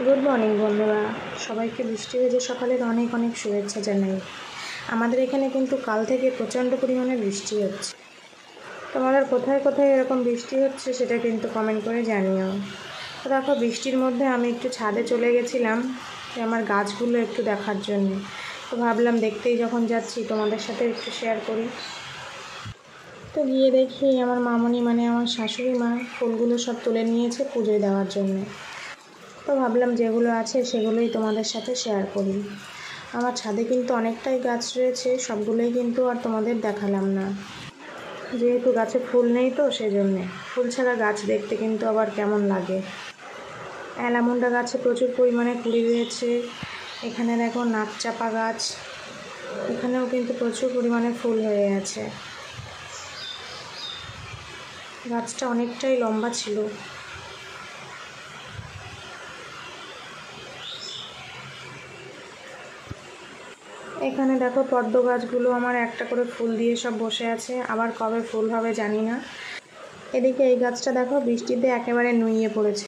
Good morning বন্ধুরা, সবাইকে বৃষ্টি ভেজে সকালের অনেক অনেক শুভেচ্ছা জানাই। আমাদের এখানে কিন্তু কাল থেকে প্রচণ্ড পরিমাণে বৃষ্টি হচ্ছে। তোমাদের কোথায় কোথায় এরকম বৃষ্টি হচ্ছে সেটা কিন্তু কমেন্ট করে জানিও। তো দেখো, বৃষ্টির মধ্যে আমি একটু ছাদে চলে গেছিলাম আমার গাছগুলো একটু দেখার জন্য। তো ভাবলাম দেখতেই যখন যাচ্ছি তোমাদের সাথে একটু শেয়ার করি। তো গিয়ে দেখি আমার মামনি মানে আমার শাশুড়ি মা ফুলগুলো সব তুলে নিয়েছে পুজোয় দেওয়ার জন্য। তো ভাবলাম যেগুলো আছে সেগুলোই তোমাদের সাথে শেয়ার করি। আমার ছাদে কিন্তু অনেকটাই গাছ রয়েছে, সবগুলোই কিন্তু আর তোমাদের দেখালাম না, যেহেতু গাছে ফুল নেই, তো সেজন্যে। ফুল ছাড়া গাছ দেখতে কিন্তু আবার কেমন লাগে। অ্যালামন্ডা গাছে প্রচুর পরিমাণে কুড়ি রয়েছে। এখানে দেখো নাকচাপা গাছ, এখানেও কিন্তু প্রচুর পরিমাণে ফুল হয়ে আছে। গাছটা অনেকটাই লম্বা ছিল। এখানে দেখো পদ্ম গাছগুলো আমার একটা করে ফুল দিয়ে সব বসে আছে, আবার কবে ফুল হবে জানি না। এদিকে এই গাছটা দেখো বৃষ্টিতে একেবারে নুইয়ে পড়েছে।